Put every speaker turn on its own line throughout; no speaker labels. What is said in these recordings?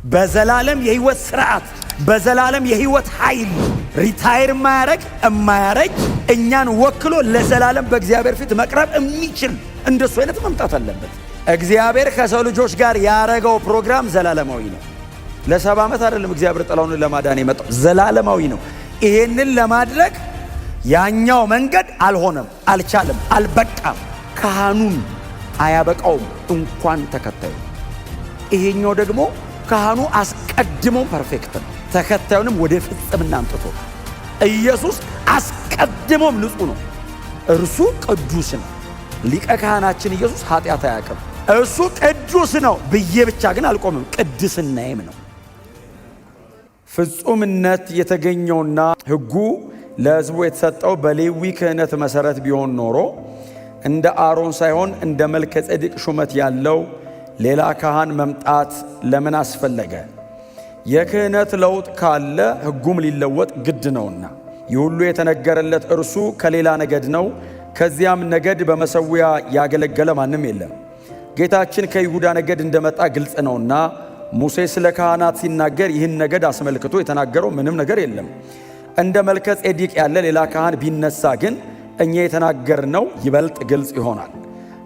በዘላለም የህይወት ስርዓት፣ በዘላለም የህይወት ኃይል ሪታየር የማያረግ እኛን ወክሎ ለዘላለም በእግዚአብሔር ፊት መቅረብ የሚችል እንደሱ አይነት መምጣት አለበት። እግዚአብሔር ከሰው ልጆች ጋር ያረገው ፕሮግራም ዘላለማዊ ነው። ለ70 ዓመት አይደለም እግዚአብሔር ጥላውን ለማዳን የመጣው፣ ዘላለማዊ ነው። ይሄንን ለማድረግ ያኛው መንገድ አልሆነም፣ አልቻለም፣ አልበቃም። ካህኑን አያበቃውም እንኳን ተከታዩ። ይሄኛው ደግሞ ካህኑ አስቀድሞ ፐርፌክት ነው፣ ተከታዩንም ወደ ፍጽምና አምጥቶ። ኢየሱስ አስቀድሞም ንጹህ ነው፣ እርሱ ቅዱስ ነው። ሊቀ ካህናችን ኢየሱስ ኃጢአት አያውቅም። እሱ ቅዱስ ነው ብዬ ብቻ ግን አልቆምም፣ ቅድስናዬም ነው። ፍጹምነት የተገኘውና ሕጉ ለሕዝቡ የተሰጠው በሌዊ ክህነት መሠረት ቢሆን ኖሮ እንደ አሮን ሳይሆን እንደ መልከ ጼዴቅ ሹመት ያለው ሌላ ካህን መምጣት ለምን አስፈለገ? የክህነት ለውጥ ካለ ሕጉም ሊለወጥ ግድ ነውና። ይህ ሁሉ የተነገረለት እርሱ ከሌላ ነገድ ነው፣ ከዚያም ነገድ በመሠዊያ ያገለገለ ማንም የለም። ጌታችን ከይሁዳ ነገድ እንደመጣ ግልጽ ነውና ሙሴ ስለ ካህናት ሲናገር ይህን ነገድ አስመልክቶ የተናገረው ምንም ነገር የለም። እንደ መልከ ጼዴቅ ያለ ሌላ ካህን ቢነሳ ግን እኛ የተናገርነው ይበልጥ ግልጽ ይሆናል።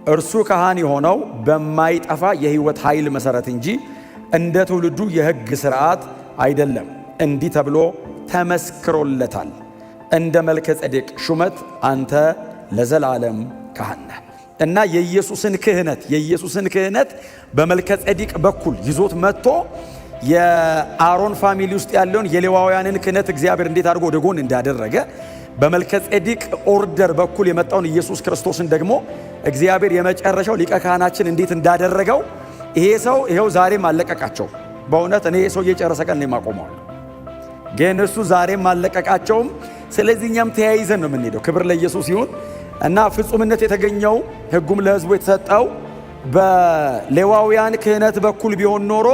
እርሱ ካህን የሆነው በማይጠፋ የሕይወት ኃይል መሠረት እንጂ እንደ ትውልዱ የሕግ ሥርዓት አይደለም። እንዲህ ተብሎ ተመስክሮለታል፣ እንደ መልከ ጼዴቅ ሹመት አንተ ለዘላለም ካህን ነህ። እና የኢየሱስን ክህነት በመልከ ጼዴቅ በኩል ይዞት መጥቶ የአሮን ፋሚሊ ውስጥ ያለውን የሌዋውያንን ክህነት እግዚአብሔር እንዴት አድርጎ ወደ ጎን እንዳደረገ በመልከ ጼዴቅ ኦርደር በኩል የመጣውን ኢየሱስ ክርስቶስን ደግሞ እግዚአብሔር የመጨረሻው ሊቀ ካህናችን እንዴት እንዳደረገው ይሄ ሰው ይሄው ዛሬም አለቀቃቸው። በእውነት እኔ ሰው እየጨረሰ ቀን ነው የማቆመው፣ ግን እሱ ዛሬም አለቀቃቸውም። ስለዚህ እኛም ተያይዘን ነው የምንሄደው። ክብር ለኢየሱስ ይሁን። እና ፍጹምነት የተገኘው ሕጉም ለሕዝቡ የተሰጠው በሌዋውያን ክህነት በኩል ቢሆን ኖሮ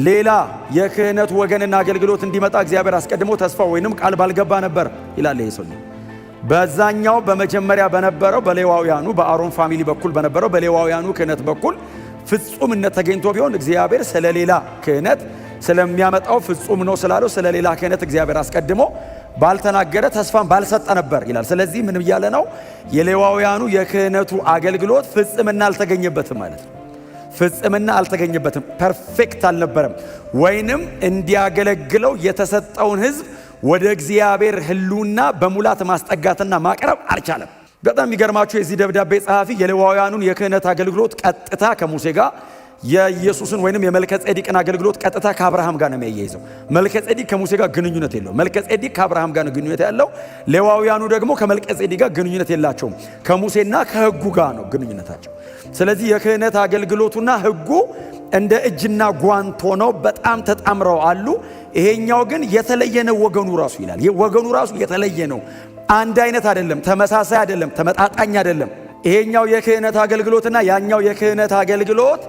ሌላ የክህነት ወገንና አገልግሎት እንዲመጣ እግዚአብሔር አስቀድሞ ተስፋ ወይንም ቃል ባልገባ ነበር ይላል። ይሄ ሰው በዛኛው በመጀመሪያ በነበረው በሌዋውያኑ በአሮን ፋሚሊ በኩል በነበረው በሌዋውያኑ ክህነት በኩል ፍጹምነት ተገኝቶ ቢሆን እግዚአብሔር ስለሌላ ክህነት ስለሚያመጣው ፍጹም ነው ስላለው ስለሌላ ክህነት እግዚአብሔር አስቀድሞ ባልተናገረ ተስፋን ባልሰጠ ነበር ይላል። ስለዚህ ምን እያለ ነው? የሌዋውያኑ የክህነቱ አገልግሎት ፍጽምና አልተገኘበትም ማለት ነው። ፍጽምና አልተገኘበትም፣ ፐርፌክት አልነበረም። ወይንም እንዲያገለግለው የተሰጠውን ሕዝብ ወደ እግዚአብሔር ሕልውና በሙላት ማስጠጋትና ማቅረብ አልቻለም። በጣም የሚገርማችሁ የዚህ ደብዳቤ ጸሐፊ የሌዋውያኑን የክህነት አገልግሎት ቀጥታ ከሙሴ ጋር የኢየሱስን ወይንም የመልከ ጼዴቅን አገልግሎት ቀጥታ ከአብርሃም ጋር ነው የሚያያይዘው። መልከ ጼዴቅ ከሙሴ ጋር ግንኙነት የለው። መልከ ጼዴቅ ከአብርሃም ጋር ነው ግንኙነት ያለው። ሌዋውያኑ ደግሞ ከመልከ ጼዴቅ ጋር ግንኙነት የላቸውም። ከሙሴና ከሕጉ ጋር ነው ግንኙነታቸው። ስለዚህ የክህነት አገልግሎቱና ሕጉ እንደ እጅና ጓንት ሆነው በጣም ተጣምረው አሉ። ይሄኛው ግን የተለየ ነው ወገኑ ራሱ ይላል። ወገኑ ራሱ የተለየ ነው። አንድ አይነት አይደለም፣ ተመሳሳይ አይደለም፣ ተመጣጣኝ አይደለም። ይሄኛው የክህነት አገልግሎትና ያኛው የክህነት አገልግሎት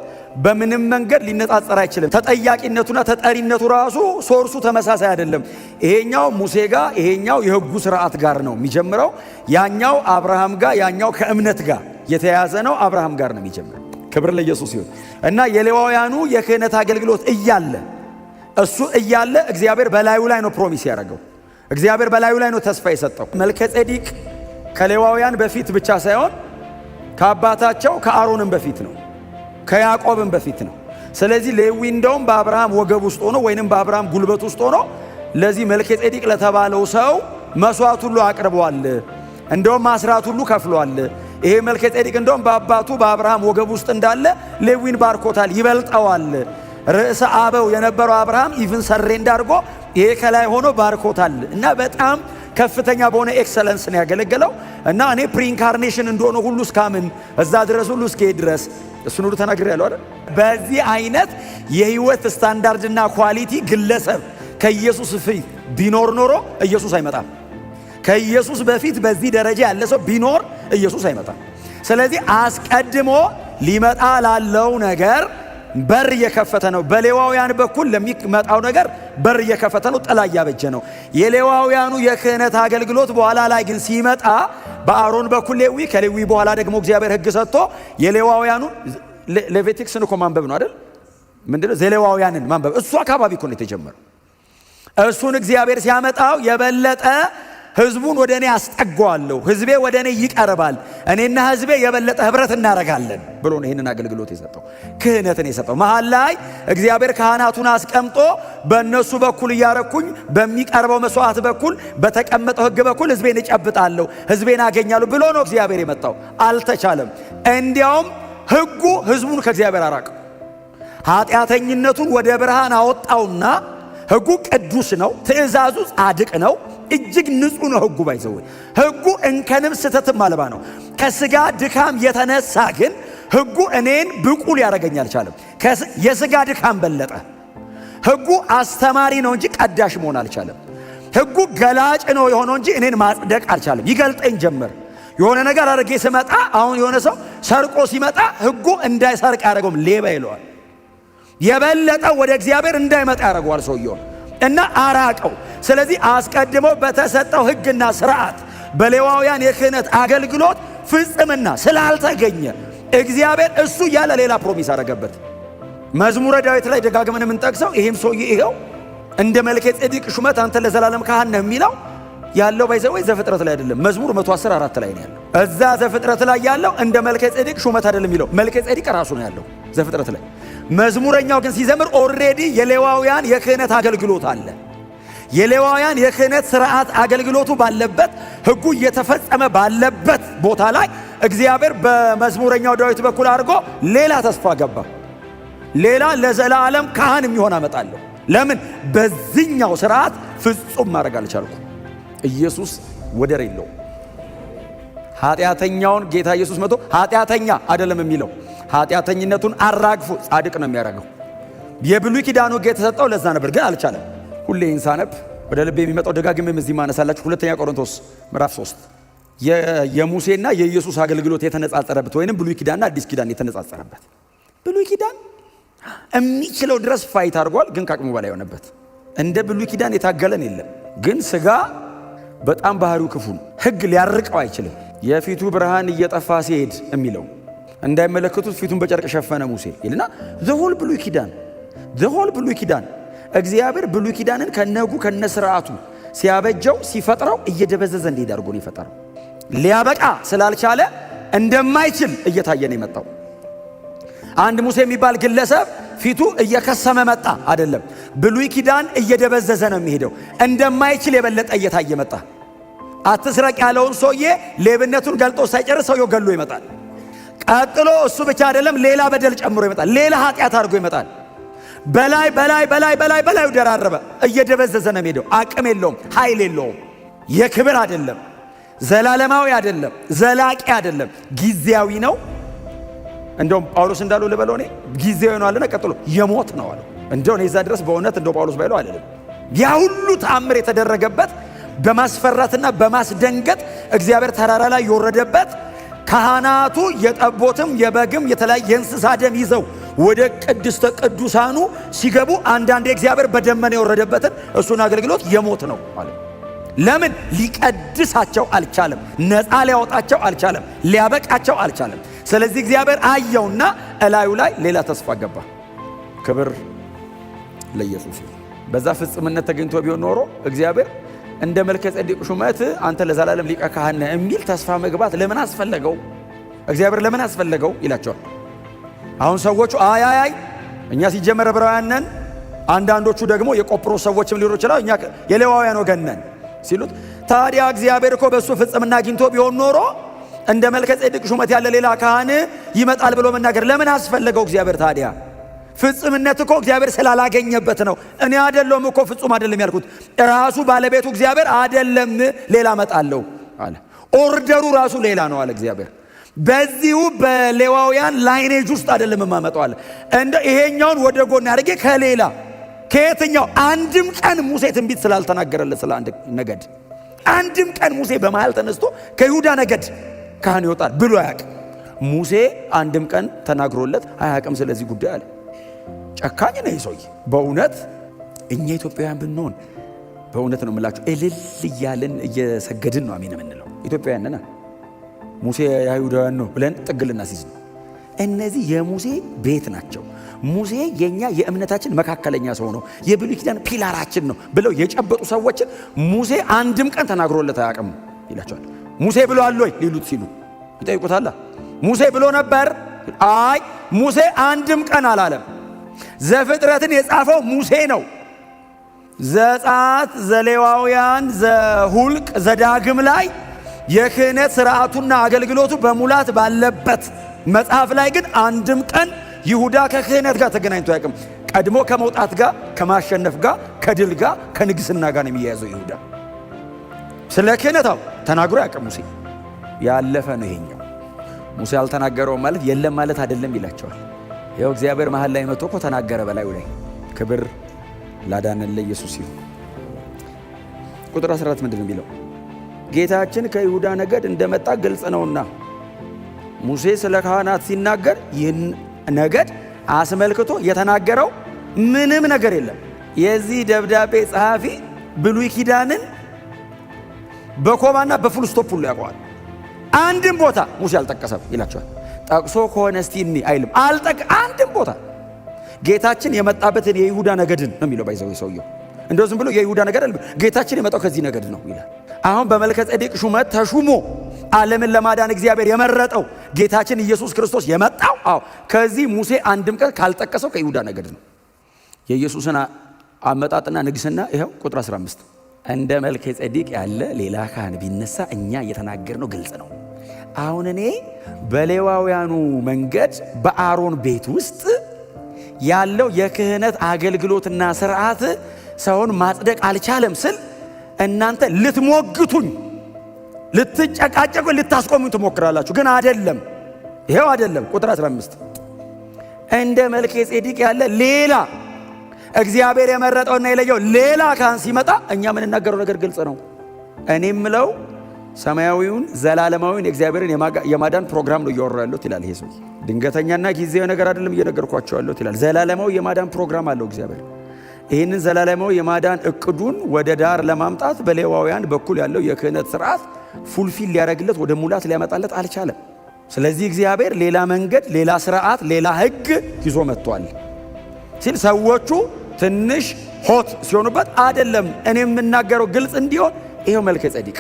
በምንም መንገድ ሊነጻጸር አይችልም። ተጠያቂነቱና ተጠሪነቱ ራሱ ሶርሱ ተመሳሳይ አይደለም። ይሄኛው ሙሴ ጋር፣ ይሄኛው የሕጉ ስርዓት ጋር ነው የሚጀምረው። ያኛው አብርሃም ጋር፣ ያኛው ከእምነት ጋር የተያያዘ ነው። አብርሃም ጋር ነው የሚጀምረው። ክብር ለኢየሱስ ይሁን። እና የሌዋውያኑ የክህነት አገልግሎት እያለ እሱ እያለ እግዚአብሔር በላዩ ላይ ነው ፕሮሚስ ያደረገው። እግዚአብሔር በላዩ ላይ ነው ተስፋ የሰጠው። መልከ ጼዴቅ ከሌዋውያን በፊት ብቻ ሳይሆን ከአባታቸው ከአሮንም በፊት ነው፣ ከያዕቆብም በፊት ነው። ስለዚህ ሌዊ እንደውም በአብርሃም ወገብ ውስጥ ሆኖ ወይንም በአብርሃም ጉልበት ውስጥ ሆኖ ለዚህ መልከ ጼዴቅ ለተባለው ሰው መስዋዕት ሁሉ አቅርቧል። እንደውም አስራት ሁሉ ከፍሏል። ይሄ መልከ ጼዴቅ እንደውም በአባቱ በአብርሃም ወገብ ውስጥ እንዳለ ሌዊን ባርኮታል፣ ይበልጠዋል። ርዕሰ አበው የነበረው አብርሃም ኢቭን ሰሬንድ አድርጎ ይሄ ከላይ ሆኖ ባርኮታል። እና በጣም ከፍተኛ በሆነ ኤክሰለንስ ነው ያገለገለው። እና እኔ ፕሪኢንካርኔሽን እንደሆነ ሁሉ እስካምን እዛ ድረስ ሁሉ እስከሄድ ድረስ እሱን ሁሉ ተናግሬያለሁ አይደል? በዚህ አይነት የህይወት ስታንዳርድና ኳሊቲ ግለሰብ ከኢየሱስ ፊት ቢኖር ኖሮ ኢየሱስ አይመጣም። ከኢየሱስ በፊት በዚህ ደረጃ ያለ ሰው ቢኖር ኢየሱስ አይመጣም። ስለዚህ አስቀድሞ ሊመጣ ላለው ነገር በር እየከፈተ ነው። በሌዋውያን በኩል ለሚመጣው ነገር በር እየከፈተ ነው፣ ጥላ እያበጀ ነው። የሌዋውያኑ የክህነት አገልግሎት በኋላ ላይ ግን ሲመጣ በአሮን በኩል ሌዊ፣ ከሌዊ በኋላ ደግሞ እግዚአብሔር ሕግ ሰጥቶ የሌዋውያኑ ሌቪቲክስን እኮ ማንበብ ነው አይደል? ምንድነው ዘሌዋውያንን ማንበብ እሱ አካባቢ እኮ ነው የተጀመረው። እሱን እግዚአብሔር ሲያመጣው የበለጠ ህዝቡን ወደ እኔ አስጠጋዋለሁ፣ ህዝቤ ወደ እኔ ይቀርባል፣ እኔና ህዝቤ የበለጠ ህብረት እናደርጋለን ብሎ ነው ይህንን አገልግሎት የሰጠው፣ ክህነትን የሰጠው። መሃል ላይ እግዚአብሔር ካህናቱን አስቀምጦ በእነሱ በኩል እያረኩኝ በሚቀርበው መስዋዕት በኩል በተቀመጠው ህግ በኩል ህዝቤን እጨብጣለሁ፣ ህዝቤን አገኛለሁ ብሎ ነው እግዚአብሔር የመጣው። አልተቻለም። እንዲያውም ህጉ ህዝቡን ከእግዚአብሔር አራቀው። ኃጢአተኝነቱን ወደ ብርሃን አወጣውና ህጉ ቅዱስ ነው፣ ትእዛዙ ጻድቅ ነው፣ እጅግ ንጹህ ነው። ህጉ ባይዘው ህጉ እንከንም ስተትም አልባ ነው። ከስጋ ድካም የተነሳ ግን ህጉ እኔን ብቁ ሊያደርገኝ አልቻለም። የስጋ ድካም በለጠ። ህጉ አስተማሪ ነው እንጂ ቀዳሽ መሆን አልቻለም። ህጉ ገላጭ ነው የሆነው እንጂ እኔን ማጽደቅ አልቻለም። ይገልጠኝ ጀመር። የሆነ ነገር አድርጌ ስመጣ፣ አሁን የሆነ ሰው ሰርቆ ሲመጣ ህጉ እንዳይሰርቅ ያደርገውም ሌባ ይለዋል። የበለጠ ወደ እግዚአብሔር እንዳይመጣ ያደርገዋል ሰውየው እና አራቀው። ስለዚህ አስቀድሞ በተሰጠው ህግና ስርዓት በሌዋውያን የክህነት አገልግሎት ፍጽምና ስላልተገኘ እግዚአብሔር እሱ ያለ ሌላ ፕሮሚስ አደረገበት። መዝሙረ ዳዊት ላይ ደጋግመን የምንጠቅሰው ይሄም ሰውዬ ይሄው እንደ መልከ ጼዴቅ ሹመት አንተ ለዘላለም ካህን ነህ የሚለው ያለው ባይዘው ዘፍጥረት ላይ አይደለም፣ መዝሙር 114 ላይ ነው ያለው። እዛ ዘፍጥረት ላይ ያለው እንደ መልከ ጼዴቅ ሹመት አይደለም የሚለው መልከ ጼዴቅ ራሱ ነው ያለው ዘፍጥረት ላይ። መዝሙረኛው ግን ሲዘምር ኦልሬዲ የሌዋውያን የክህነት አገልግሎት አለ። የሌዋውያን የክህነት ስርዓት አገልግሎቱ ባለበት ህጉ እየተፈጸመ ባለበት ቦታ ላይ እግዚአብሔር በመዝሙረኛው ዳዊት በኩል አድርጎ ሌላ ተስፋ ገባ። ሌላ ለዘላለም ካህን የሚሆን አመጣለሁ። ለምን? በዚህኛው ስርዓት ፍጹም ማድረግ አልቻልኩ። ኢየሱስ ወደር የለው። ኃጢአተኛውን ጌታ ኢየሱስ መጥቶ ኃጢአተኛ አይደለም የሚለው ኃጢአተኝነቱን አራግፎ ጻድቅ ነው የሚያደርገው። የብሉይ ኪዳኑ ሕግ የተሰጠው ለዛ ነበር፣ ግን አልቻለም። ሁሌ ኢንሳነብ ወደ ልቤ የሚመጣው ደጋግሜም እዚህ ማነሳላችሁ 2 ቆሮንቶስ ምዕራፍ 3 የሙሴና የኢየሱስ አገልግሎት የተነጻጸረበት ወይንም ብሉይ ኪዳንና አዲስ ኪዳን የተነጻጸረበት። ብሉይ ኪዳን የሚችለው ድረስ ፋይት አድርጓል፣ ግን ከአቅሙ በላይ ሆነበት። እንደ ብሉይ ኪዳን የታገለን የለም። ግን ስጋ በጣም ባህሪው ክፉ ነው። ሕግ ሊያርቀው አይችልም። የፊቱ ብርሃን እየጠፋ ሲሄድ የሚለው እንዳይመለከቱት ፊቱን በጨርቅ ሸፈነ ሙሴ ይልና ዘሆል ብሉይ ኪዳን እግዚአብሔር ብሉይ ኪዳንን ከነጉ ከነስርዓቱ ሲያበጀው ሲፈጥረው እየደበዘዘ እንዲሄድ አድርጎ ነው የፈጠረው። ሊያበቃ ስላልቻለ እንደማይችል እየታየ ነው የመጣው። አንድ ሙሴ የሚባል ግለሰብ ፊቱ እየከሰመ መጣ አይደለም፣ ብሉይ ኪዳን እየደበዘዘ ነው የሚሄደው። እንደማይችል የበለጠ እየታየ መጣ። አትስረቅ ያለውን ሰውዬ ሌብነቱን ገልጦ ሳይጨርስ ሰውየው ገሎ ይመጣል። ቀጥሎ እሱ ብቻ አይደለም፣ ሌላ በደል ጨምሮ ይመጣል። ሌላ ኃጢአት አድርጎ ይመጣል። በላይ ደራረበ። እየደበዘዘ ነው የሚሄደው። አቅም የለውም፣ ኃይል የለውም። የክብር አይደለም፣ ዘላለማዊ አይደለም፣ ዘላቂ አይደለም፣ ጊዜያዊ ነው። እንደውም ጳውሎስ እንዳለው ልበለው እኔ ጊዜያዊ ነው አለና ቀጥሎ የሞት ነው አለ። እንደው እዛ ድረስ በእውነት እንደው ጳውሎስ ባይለው አይደለም። ያ ሁሉ ተአምር የተደረገበት በማስፈራትና በማስደንገጥ እግዚአብሔር ተራራ ላይ የወረደበት ካህናቱ የጠቦትም የበግም የተለያየ የእንስሳ ደም ይዘው ወደ ቅድስተ ቅዱሳኑ ሲገቡ አንዳንዴ እግዚአብሔር በደመና የወረደበትን እሱን አገልግሎት የሞት ነው ማለት። ለምን? ሊቀድሳቸው አልቻለም፣ ነፃ ሊያወጣቸው አልቻለም፣ ሊያበቃቸው አልቻለም። ስለዚህ እግዚአብሔር አየውና እላዩ ላይ ሌላ ተስፋ ገባ። ክብር ለኢየሱስ። በዛ ፍጽምነት ተገኝቶ ቢሆን ኖሮ እግዚአብሔር እንደ መልከ ጼዴቅ ሹመት አንተ ለዘላለም ሊቀ ካህን ነህ የሚል ተስፋ መግባት ለምን አስፈለገው? እግዚአብሔር ለምን አስፈለገው ይላቸዋል። አሁን ሰዎቹ አይ እኛ ሲጀመር ዕብራውያን ነን፣ አንዳንዶቹ ደግሞ የቆጵሮስ ሰዎችም ሊሆኑ ይችላል፣ እኛ የሌዋውያን ወገን ነን ሲሉት፣ ታዲያ እግዚአብሔር እኮ በእሱ ፍጽምና አግኝቶ ቢሆን ኖሮ እንደ መልከ ጼዴቅ ሹመት ያለ ሌላ ካህን ይመጣል ብሎ መናገር ለምን አስፈለገው? እግዚአብሔር ታዲያ ፍጽምነት እኮ እግዚአብሔር ስላላገኘበት ነው። እኔ አይደለም እኮ ፍጹም አይደለም ያልኩት፣ ራሱ ባለቤቱ እግዚአብሔር አይደለም ሌላ መጣለው አለ። ኦርደሩ ራሱ ሌላ ነው አለ እግዚአብሔር። በዚሁ በሌዋውያን ላይኔጅ ውስጥ አይደለም ማመጣው አለ። እንደ ይሄኛውን ወደ ጎን ያደርጌ ከሌላ ከየትኛው አንድም ቀን ሙሴ ትንቢት ስላልተናገረለት ስለ አንድ ነገድ አንድም ቀን ሙሴ በመሃል ተነስቶ ከይሁዳ ነገድ ካህን ይወጣል ብሎ አያውቅም። ሙሴ አንድም ቀን ተናግሮለት አያውቅም ስለዚህ ጉዳይ አለ። ጨካኝ ነው ይሶይ። በእውነት እኛ ኢትዮጵያውያን ብንሆን በእውነት ነው የምላችሁ እልል እያልን እየሰገድን ነው አሜን የምንለው። ኢትዮጵያውያን ነን። ሙሴ የአይሁዳውያን ነው ብለን ጥግልና ሲዝ ነው። እነዚህ የሙሴ ቤት ናቸው። ሙሴ የኛ የእምነታችን መካከለኛ ሰው ነው፣ የብሉይ ኪዳን ፒላራችን ነው ብለው የጨበጡ ሰዎችን ሙሴ አንድም ቀን ተናግሮለት አያውቅም ይላቸዋል። ሙሴ ብሏል ወይ ሊሉት ሲሉ ይጠይቁታል። ሙሴ ብሎ ነበር? አይ ሙሴ አንድም ቀን አላለም። ዘፍጥረትን የጻፈው ሙሴ ነው። ዘጸአት፣ ዘሌዋውያን፣ ዘሁልቅ፣ ዘዳግም ላይ የክህነት ሥርዓቱና አገልግሎቱ በሙላት ባለበት መጽሐፍ ላይ ግን አንድም ቀን ይሁዳ ከክህነት ጋር ተገናኝቶ አያውቅም። ቀድሞ ከመውጣት ጋር፣ ከማሸነፍ ጋር፣ ከድል ጋር፣ ከንግስና ጋር ነው የሚያያዘው ይሁዳ። ስለ ክህነታው ተናግሮ አያውቅም ሙሴ። ያለፈ ነው ይሄኛው። ሙሴ አልተናገረውም ማለት የለም ማለት አይደለም ይላቸዋል። ይኸው እግዚአብሔር መሃል ላይ መጥቶ እኮ ተናገረ በላዩ ላይ። ክብር ላዳነን ለኢየሱስ ይሁን። ቁጥር 14 ምንድን ነው የሚለው? ጌታችን ከይሁዳ ነገድ እንደመጣ ግልጽ ነውና ሙሴ ስለ ካህናት ሲናገር ይህን ነገድ አስመልክቶ የተናገረው ምንም ነገር የለም። የዚህ ደብዳቤ ጸሐፊ ብሉይ ኪዳንን በኮባና በፉል ስቶፕ ሁሉ ያውቀዋል። አንድም ቦታ ሙሴ አልጠቀሰም ይላቸዋል። ጠቅሶ ከሆነ እስቲ እኒ አይልም። አንድም ቦታ ጌታችን የመጣበትን የይሁዳ ነገድን ነው የሚለው። ባይዘው ሰውየው እንደው ዝም ብሎ የይሁዳ ነገድ አይደለም፣ ጌታችን የመጣው ከዚህ ነገድ ነው ይላል። አሁን በመልከ ጼዴቅ ሹመት ተሹሞ ዓለምን ለማዳን እግዚአብሔር የመረጠው ጌታችን ኢየሱስ ክርስቶስ የመጣው ከዚህ ሙሴ አንድም ቀን ካልጠቀሰው ከይሁዳ ነገድ ነው። የኢየሱስን አመጣጥና ንግስና ይኸው ቁጥር 15 እንደ መልከ ጼዴቅ ያለ ሌላ ካህን ቢነሳ እኛ እየተናገርነው ግልጽ ነው። አሁን እኔ በሌዋውያኑ መንገድ በአሮን ቤት ውስጥ ያለው የክህነት አገልግሎትና ስርዓት ሰውን ማጽደቅ አልቻለም ስል እናንተ ልትሞግቱኝ፣ ልትጨቃጨቁ፣ ልታስቆሙኝ ትሞክራላችሁ። ግን አይደለም፣ ይሄው አይደለም። ቁጥር 15 እንደ መልከ ጼዴቅ ያለ ሌላ እግዚአብሔር የመረጠውና የለየው ሌላ ካህን ሲመጣ እኛ የምንናገረው ነገር ግልጽ ነው። እኔ የምለው ሰማያዊውን ዘላለማዊውን የእግዚአብሔርን የማዳን ፕሮግራም ነው እያወራ ያለሁት ይላል። ይሄ ሰው ድንገተኛና ጊዜያዊ ነገር አይደለም እየነገርኳቸው ያለሁት ይላል። ዘላለማዊ የማዳን ፕሮግራም አለው እግዚአብሔር። ይህንን ዘላለማዊ የማዳን እቅዱን ወደ ዳር ለማምጣት በሌዋውያን በኩል ያለው የክህነት ስርዓት ፉልፊል ሊያደርግለት ወደ ሙላት ሊያመጣለት አልቻለም። ስለዚህ እግዚአብሔር ሌላ መንገድ፣ ሌላ ስርዓት፣ ሌላ ህግ ይዞ መጥቷል ሲል ሰዎቹ ትንሽ ሆት ሲሆኑበት አይደለም እኔ የምናገረው ግልጽ እንዲሆን ይሄው መልከ ጼዴቅ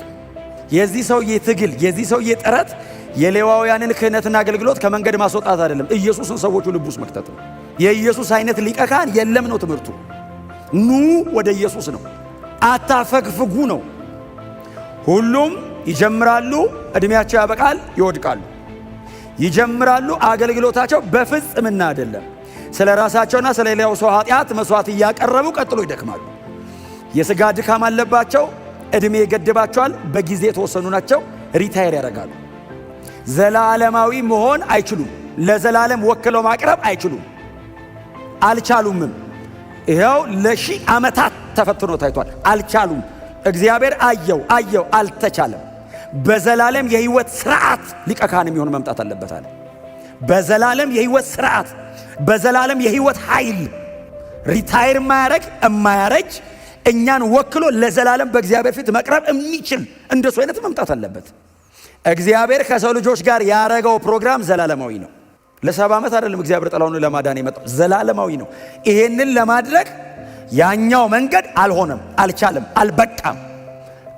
የዚህ ሰውዬ ትግል፣ የዚህ ሰውዬ ጥረት የሌዋውያንን ክህነትና አገልግሎት ከመንገድ ማስወጣት አይደለም፣ ኢየሱስን ሰዎቹ ልብ ውስጥ መክተት ነው። የኢየሱስ አይነት ሊቀ ካህን የለም ነው ትምህርቱ። ኑ ወደ ኢየሱስ ነው፣ አታፈግፍጉ ነው። ሁሉም ይጀምራሉ፣ እድሜያቸው ያበቃል፣ ይወድቃሉ። ይጀምራሉ፣ አገልግሎታቸው በፍጽምና አይደለም። ስለ ራሳቸውና ስለ ሌላው ሰው ኃጢአት መስዋዕት እያቀረቡ ቀጥሎ ይደክማሉ። የሥጋ ድካም አለባቸው፣ እድሜ ይገድባቸዋል፣ በጊዜ የተወሰኑ ናቸው፣ ሪታየር ያደርጋሉ። ዘላለማዊ መሆን አይችሉም። ለዘላለም ወክለው ማቅረብ አይችሉም፣ አልቻሉምም። ይኸው ለሺህ ዓመታት ተፈትኖ ታይቷል፣ አልቻሉም። እግዚአብሔር አየው፣ አልተቻለም። በዘላለም የህይወት ስርዓት ሊቀ ካህን የሚሆን መምጣት አለበት አለ። በዘላለም የህይወት ስርዓት፣ በዘላለም የህይወት ኃይል ሪታየር የማያረጅ እኛን ወክሎ ለዘላለም በእግዚአብሔር ፊት መቅረብ የሚችል እንደሱ አይነት መምጣት አለበት። እግዚአብሔር ከሰው ልጆች ጋር ያረገው ፕሮግራም ዘላለማዊ ነው። ለ70 ዓመት አይደለም እግዚአብሔር ጥላውን ለማዳን የመጣው፣ ዘላለማዊ ነው። ይሄንን ለማድረግ ያኛው መንገድ አልሆነም፣ አልቻለም፣ አልበቃም።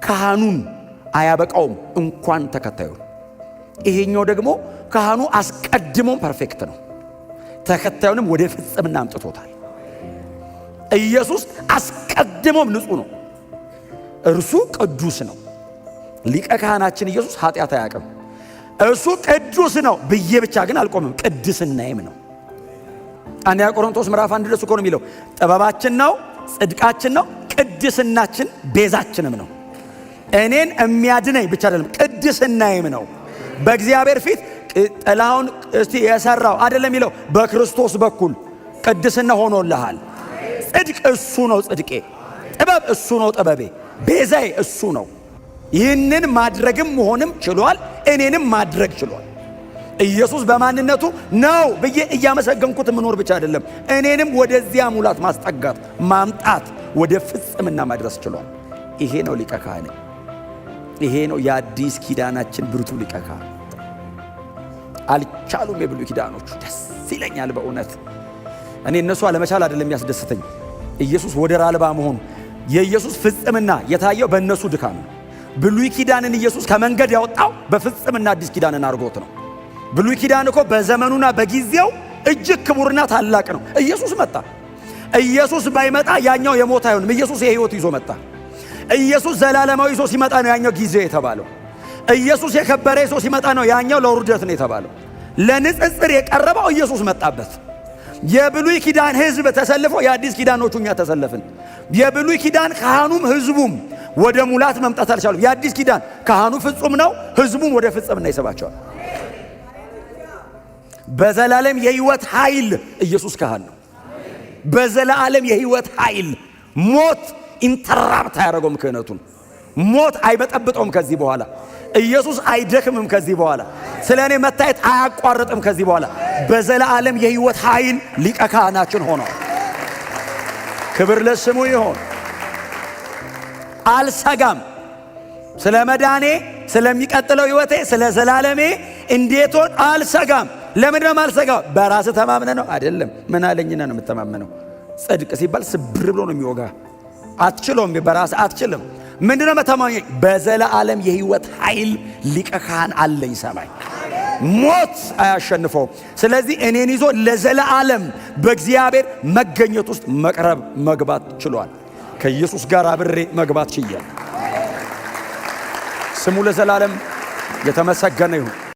ካህኑን አያበቃውም እንኳን ተከታዩ። ይሄኛው ደግሞ ካህኑ አስቀድሞም ፐርፌክት ነው፣ ተከታዩንም ወደ ፍጽምና አምጥቶታል። ኢየሱስ አስቀድሞም ንጹህ ነው፣ እርሱ ቅዱስ ነው። ሊቀ ካህናችን ኢየሱስ ኃጢአት አያውቅም። እርሱ ቅዱስ ነው ብዬ ብቻ ግን አልቆምም፣ ቅድስናዬም ነው። አንደኛ ቆሮንቶስ ምዕራፍ 1 ደስ እኮ ነው የሚለው ጥበባችን ነው፣ ጽድቃችን ነው፣ ቅድስናችን ቤዛችንም ነው። እኔን የሚያድነኝ ብቻ አይደለም ቅድስናዬም ነው። በእግዚአብሔር ፊት ጥላውን እስቲ የሰራው አይደለም የሚለው በክርስቶስ በኩል ቅድስና ሆኖልሃል። ጽድቅ እሱ ነው ጽድቄ፣ ጥበብ እሱ ነው ጥበቤ፣ ቤዛዬ እሱ ነው። ይህንን ማድረግም መሆንም ችሏል፣ እኔንም ማድረግ ችሏል። ኢየሱስ በማንነቱ ነው ብዬ እያመሰገንኩት ምኖር ብቻ አይደለም፣ እኔንም ወደዚያ ሙላት ማስጠጋት፣ ማምጣት፣ ወደ ፍጽምና ማድረስ ችሏል። ይሄ ነው ሊቀ ካህን። ይሄ ነው የአዲስ ኪዳናችን ብርቱ ሊቀ ካህን። አልቻሉም። የብሉይ ኪዳኖቹ ደስ ይለኛል በእውነት እኔ እነሱ አለመቻል አይደለም የሚያስደስተኝ፣ ኢየሱስ ወደር አልባ መሆኑ። የኢየሱስ ፍጽምና የታየው በእነሱ ድካም ነው። ብሉይ ኪዳንን ኢየሱስ ከመንገድ ያወጣው በፍጽምና አዲስ ኪዳንን አድርጎት ነው። ብሉይ ኪዳን እኮ በዘመኑና በጊዜው እጅግ ክቡርና ታላቅ ነው። ኢየሱስ መጣ። ኢየሱስ ባይመጣ ያኛው የሞት አይሆንም። ኢየሱስ የሕይወት ይዞ መጣ። ኢየሱስ ዘላለማዊ ይዞ ሲመጣ ነው ያኛው ጊዜ የተባለው። ኢየሱስ የከበረ ይዞ ሲመጣ ነው ያኛው ለውርደት ነው የተባለው። ለንጽጽር የቀረበው ኢየሱስ መጣበት። የብሉይ ኪዳን ሕዝብ ተሰልፎ የአዲስ ኪዳኖቹ እኛ ተሰለፍን። የብሉይ ኪዳን ካህኑም ሕዝቡም ወደ ሙላት መምጣት አልቻሉም። የአዲስ ኪዳን ካህኑ ፍጹም ነው፣ ሕዝቡም ወደ ፍጽምና ይሰባቸዋል። በዘላለም የሕይወት ኃይል ኢየሱስ ካህን ነው። በዘላለም የሕይወት ኃይል ሞት ኢንተራፕት አያደርገውም። ክህነቱን ሞት አይበጠብጠውም። ከዚህ በኋላ ኢየሱስ አይደክምም። ከዚህ በኋላ ስለ እኔ መታየት አያቋርጥም። ከዚህ በኋላ በዘላለም የሕይወት ኃይል ሊቀ ካህናችን ሆኗል። ክብር ለስሙ ይሆን። አልሰጋም። ስለ መዳኔ፣ ስለሚቀጥለው ሕይወቴ፣ ስለ ዘላለሜ እንዴት ሆን አልሰጋም። ለምንድን ነው አልሰጋው? በራስ ተማምነ ነው አይደለም። ምን አለኝና ነው የምተማመነው? ጽድቅ ሲባል ስብር ብሎ ነው የሚወጋ። አትችሎም፣ በራስ አትችልም። ምንድነው መተማመኛ? በዘላለም የሕይወት ኃይል ሊቀ ካህን አለኝ ሰማይ። ሞት አያሸንፈው። ስለዚህ እኔን ይዞ ለዘላለም በእግዚአብሔር መገኘት ውስጥ መቅረብ መግባት ችሏል። ከኢየሱስ ጋር አብሬ መግባት ችያለሁ። ስሙ ለዘላለም የተመሰገነ ይሁን።